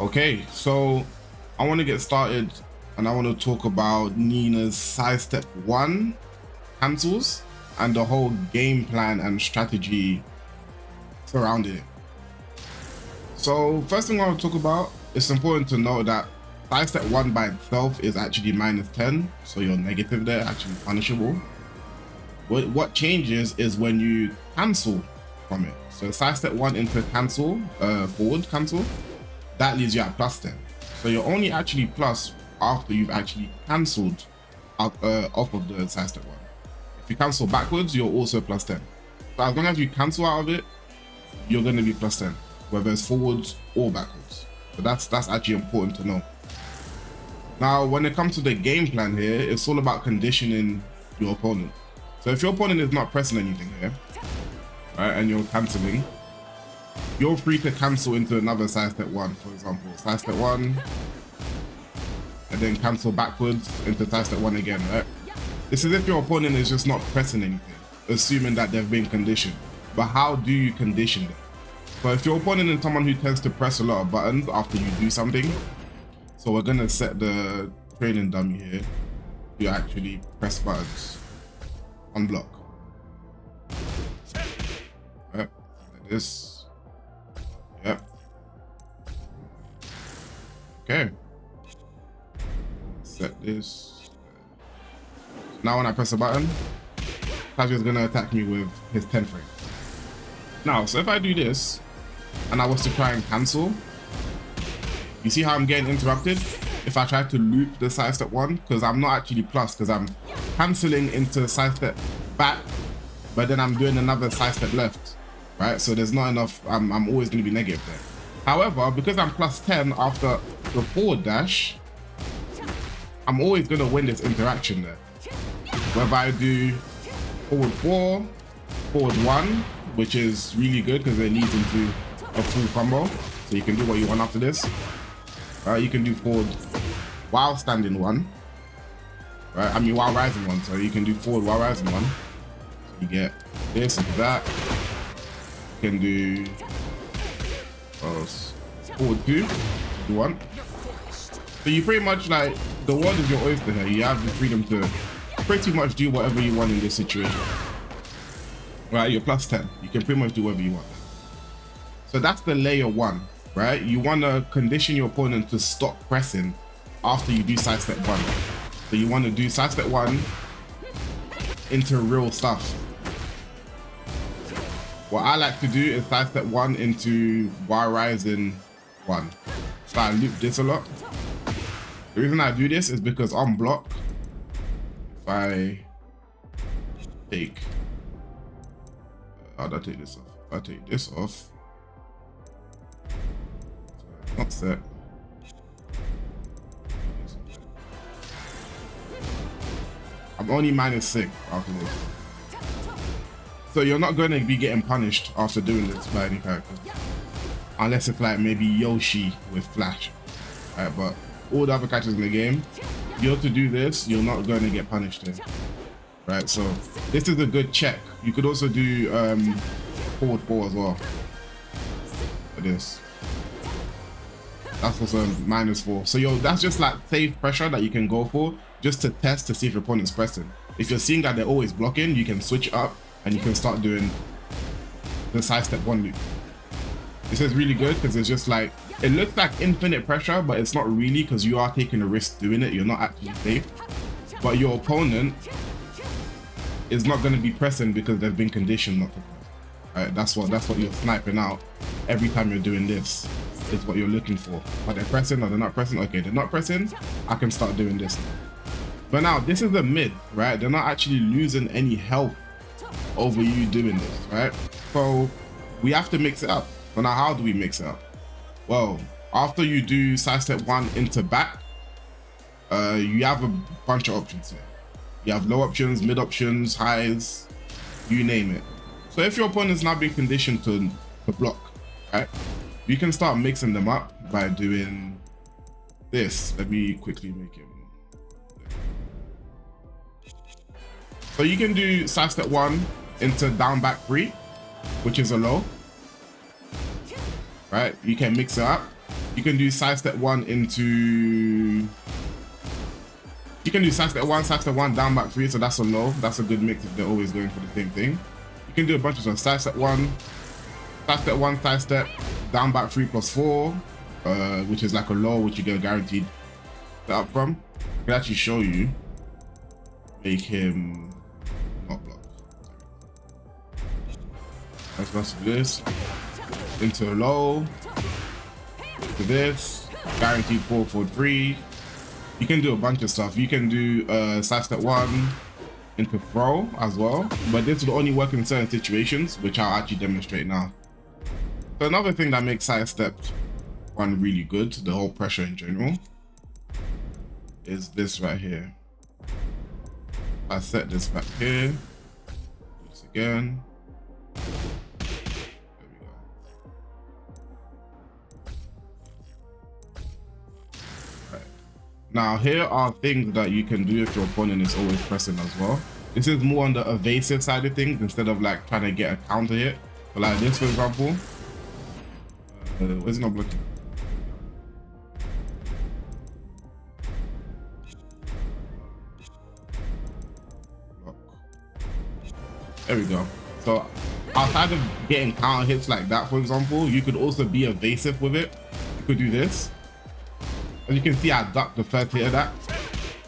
Okay, so I want to get started and I want to talk about Nina's sidestep 1 cancels and the whole game plan and strategy surrounding it. So first thing I want to talk about, it's important to know that sidestep 1 by itself is actually -10, so you're negative there, actually punishable. What changes is when you cancel from it. So sidestep 1 into cancel, forward cancel, that leaves you at +10. So you're only actually plus after you've actually cancelled off of the sidestep 1. If you cancel backwards, you're also +10. So as long as you cancel out of it, you're going to be +10, whether it's forwards or backwards. So that's actually important to know. Now, when it comes to the game plan here, it's all about conditioning your opponent. So if your opponent is not pressing anything here, right, and you're cancelling, you're free to cancel into another sidestep 1, for example. Sidestep 1, and then cancel backwards into sidestep 1 again, right? This is if your opponent is just not pressing anything, assuming that they've been conditioned. But how do you condition them? So if your opponent is someone who tends to press a lot of buttons after you do something, so we're gonna set the training dummy here to actually press buttons on block. Yep, like this. Yep. Okay. Set this. Now when I press a button, Tajir is gonna attack me with his 10 frame. Now, so if I do this, and I was to try and cancel, you see how I'm getting interrupted? If I try to loop the sidestep 1, because I'm not actually plus, because I'm cancelling into sidestep back, but then I'm doing another sidestep left, right? So there's not enough, I'm always going to be negative there. However, because I'm +10 after the forward dash, I'm always going to win this interaction there. Whether I do forward 4, forward 1, which is really good because it leads into a full combo, so you can do what you want after this. You can do forward while standing 1, right? I mean while rising 1, so you can do forward while rising 1. So you get this and that. You can do forward 2 if you want. So you pretty much, like, the world is your oyster here. You have the freedom to pretty much do whatever you want in this situation. Right, you're +10. You can pretty much do whatever you want. So that's the layer 1, right? You want to condition your opponent to stop pressing after you do sidestep 1. So you want to do sidestep 1 into real stuff. What I like to do is sidestep 1 into while rising 1. So I loop this a lot. The reason I do this is because on block, if I take, how do I take this off? If I take this off, not set. I'm only -6 after this. So you're not going to be getting punished after doing this by any character. Unless it's like maybe Yoshi with Flash. Right, but all the other characters in the game, you're to do this, you're not going to get punished here. Right, so this is a good check. You could also do forward 4 as well. For this. That's also -4. So that's just like safe pressure that you can go for just to test to see if your opponent's pressing. If you're seeing that they're always blocking, you can switch up and you can start doing the sidestep 1 loop. This is really good because it's just like, it looks like infinite pressure, but it's not really, because you are taking a risk doing it. You're not actually safe. But your opponent is not going to be pressing because they've been conditioned not to press. Right? That's what you're sniping out every time you're doing this. Is what you're looking for. Are they pressing or they're not pressing? Okay, they're not pressing. I can start doing this now. But now this is the mid, right? They're not actually losing any health over you doing this, right? So we have to mix it up. So now how do we mix it up? Well, after you do sidestep 1 into back, you have a bunch of options here. You have low options, mid options, highs, you name it. So if your opponent's now being conditioned to block, right? You can start mixing them up by doing this. Let me quickly make it. So you can do sidestep 1 into down back 3, which is a low. Right? You can mix it up. You can do sidestep 1 into... You can do sidestep 1, down back 3, so that's a low. That's a good mix if they're always going for the same thing. You can do a bunch of stuff. Sidestep 1, sidestep, down back 3 plus 4, which is like a low, which you get guaranteed up from. I can actually show you. Make him not block. Let's do this. Into a low. To this. Guaranteed 4 forward 3. You can do a bunch of stuff. You can do sidestep 1 into throw as well. But this will only work in certain situations, which I'll actually demonstrate now. So another thing that makes sidestep 1 really good, the whole pressure in general, is this right here. I set this back here. Do this again. There we go. Right. Now here are things that you can do if your opponent is always pressing as well. This is more on the evasive side of things instead of like trying to get a counter hit. So like this, for example. Where's it not blocking? There we go. So outside of getting counter hits like that, for example, you could also be evasive with it. You could do this. As you can see, I ducked the first hit of that,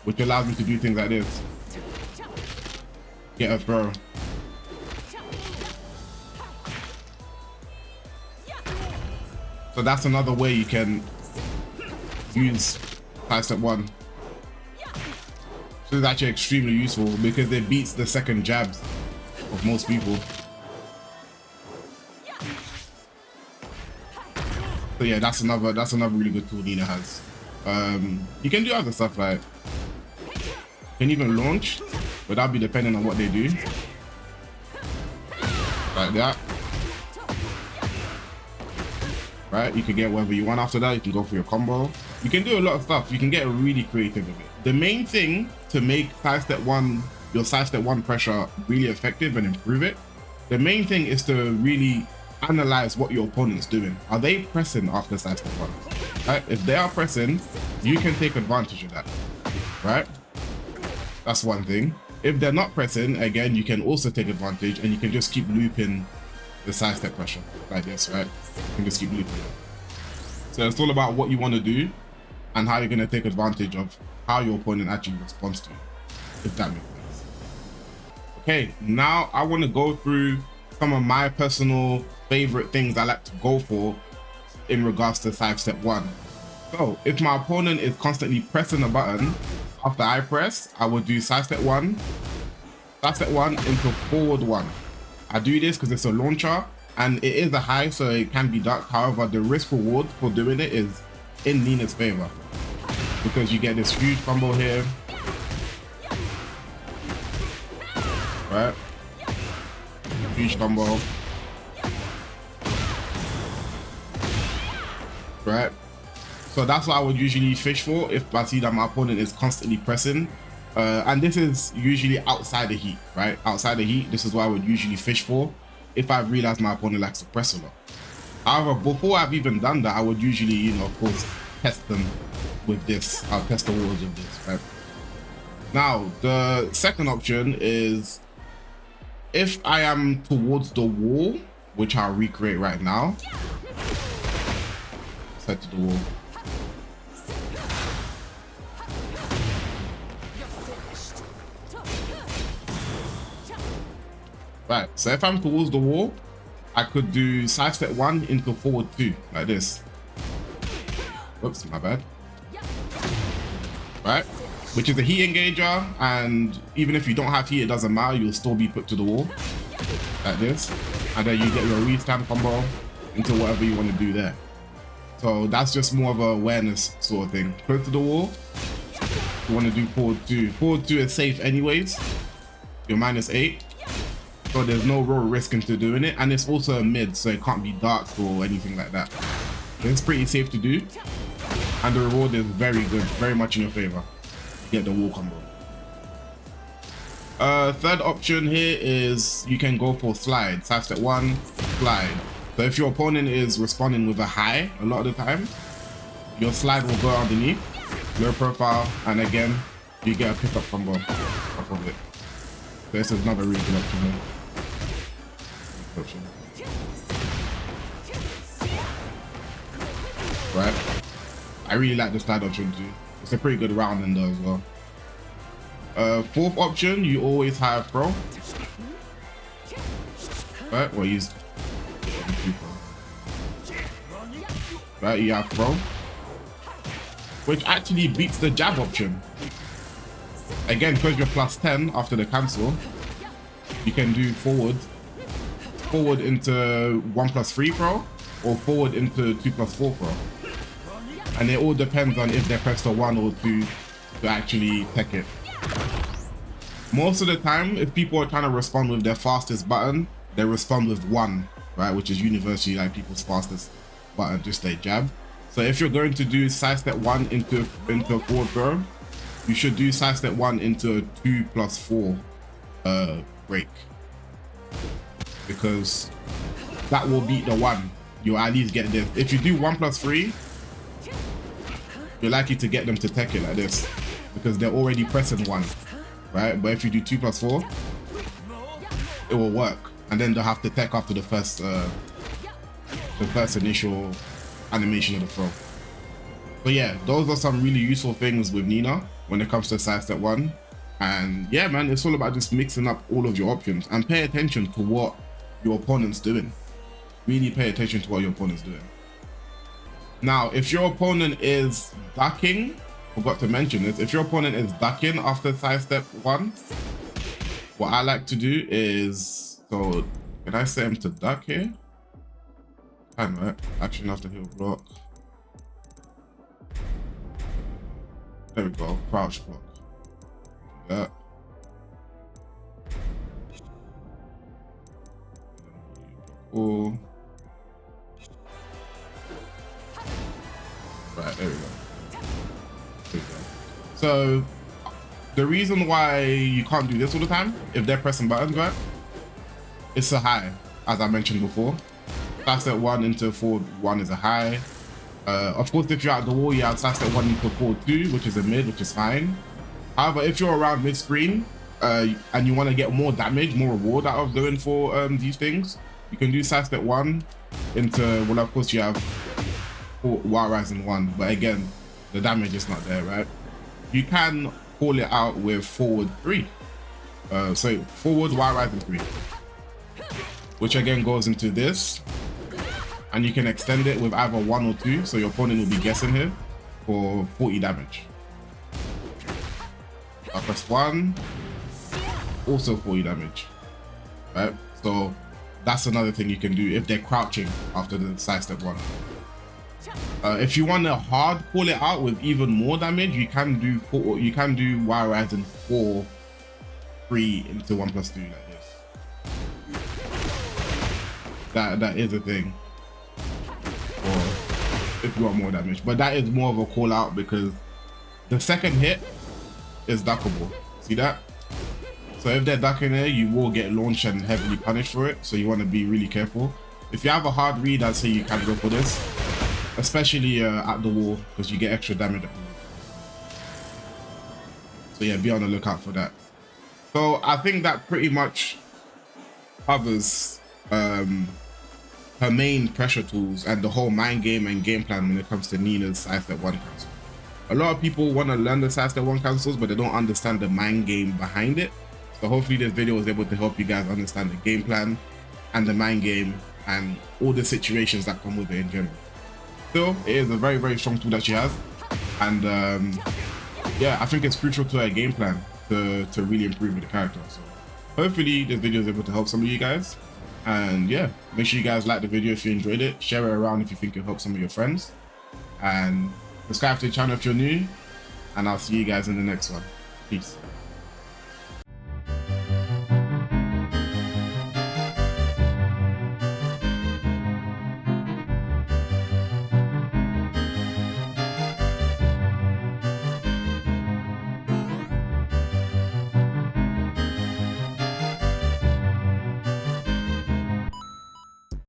which allows me to do things like this. Get a throw. So that's another way you can use sidestep 1. So it's actually extremely useful because it beats the second jabs of most people. So yeah, that's another really good tool Nina has. You can do other stuff like you can even launch, but that'll be depending on what they do. Like that. Right? You can get whatever you want after that. You can go for your combo. You can do a lot of stuff. You can get really creative with it. The main thing to make your sidestep 1 pressure really effective and improve it, the main thing is to really analyze what your opponent's doing. Are they pressing after sidestep 1? Right? If they are pressing, you can take advantage of that. Right? That's one thing. If they're not pressing, again, you can also take advantage and you can just keep looping the sidestep pressure like this, right? You can just keep looping it. So it's all about what you want to do and how you're going to take advantage of how your opponent actually responds to it, if that makes sense. Okay, now I want to go through some of my personal favorite things I like to go for in regards to sidestep 1. So if my opponent is constantly pressing a button after I press, I would do sidestep 1 into forward 1. I do this because it's a launcher and it is a high, so it can be ducked. However, the risk reward for doing it is in Nina's favor because you get this huge combo here, right? Huge combo, right? So that's what I would usually fish for if I see that my opponent is constantly pressing. And this is usually outside the heat, right? Outside the heat, this is what I would usually fish for if I realize my opponent likes to press a lot. However, before I've even done that, I would usually, you know, of course, test them with this. I'll test the walls with this, right? Now, the second option is if I am towards the wall, which I'll recreate right now. Let's head to the wall. Right, so if I'm towards the wall, I could do sidestep 1 into forward 2, like this. Oops, my bad. Right, which is a heat engager, and even if you don't have heat, it doesn't matter, you'll still be put to the wall, like this. And then you get your restand combo into whatever you want to do there. So that's just more of an awareness sort of thing. Close to the wall, you want to do forward 2. Forward 2 is safe anyways, you're -8. So there's no real risk into doing it, and it's also a mid, so it can't be dark or anything like that. So it's pretty safe to do, and the reward is very good, very much in your favor. Get the wall combo. Third option here is you can go for slide. Sidestep 1, slide. So if your opponent is responding with a high a lot of the time, your slide will go underneath, low profile, and again, you get a pickup combo off of it. So this is another really good option here. Right? I really like the slide option too. It's a pretty good round ender as well. Fourth option, you always have pro. Right? Well, use right, you have pro, which actually beats the jab option. Again, because you're plus 10 after the cancel, you can do forward into 1+3 pro, or forward into 2+4 pro. And it all depends on if they press the 1 or 2 to actually tech it. Most of the time, if people are trying to respond with their fastest button, they respond with 1, right? Which is universally like people's fastest button, just a jab. So if you're going to do side step 1 into forward throw, you should do side step 1 into a 2+4 break, because that will beat the 1. You'll at least get this. If you do 1+3, you're likely to get them to tech it like this, because they're already pressing 1, right? But if you do 2+4, it will work, and then they'll have to tech after the first initial animation of the throw. But yeah, those are some really useful things with Nina when it comes to side step 1. And yeah, man, it's all about just mixing up all of your options and pay attention to what your opponent's doing. Really pay attention to what your opponent's doing. Now, if your opponent is ducking, forgot to mention this, if your opponent is ducking after side step 1, what I like to do is, so can I set him to duck here? Can, right? Action after heel block. There we go, crouch block. That. Cool. Right, there we go. So the reason why you can't do this all the time, if they're pressing buttons, right, it's a high, as I mentioned before. Side step 1 into forward 1 is a high. Of course, if you're at the wall, you have side step 1 into forward 2, which is a mid, which is fine. However, if you're around mid screen and you want to get more damage, more reward out of going for these things, you can do side step 1 into, well, of course you have Wild Rising 1, but again, the damage is not there, right? You can call it out with forward 3. So forward Wild Rising 3, which again goes into this, and you can extend it with either 1 or 2, so your opponent will be guessing here for 40 damage. I press 1, also 40 damage, right? So that's another thing you can do if they're crouching after the side step 1. If you want to hard call it out with even more damage, you can do Wild Rising 4, 3 into 1+2 like this. That is a thing. Or if you want more damage, but that is more of a call out because the second hit is duckable. See that? So if they're ducking there, you will get launched and heavily punished for it. So you want to be really careful. If you have a hard read, I'd say you can go for this, especially at the wall, because you get extra damage at the wall. So yeah, be on the lookout for that. So I think that pretty much covers her main pressure tools and the whole mind game and game plan when it comes to Nina's side step 1 cancel. A lot of people want to learn the side step 1 cancels, but they don't understand the mind game behind it. So hopefully this video was able to help you guys understand the game plan and the mind game and all the situations that come with it in general. Still, it is a very, very strong tool that she has. And yeah, I think it's crucial to her game plan to really improve with the character. So hopefully this video is able to help some of you guys. And yeah, make sure you guys like the video if you enjoyed it. Share it around if you think it'll help some of your friends. And subscribe to the channel if you're new. And I'll see you guys in the next one. Peace.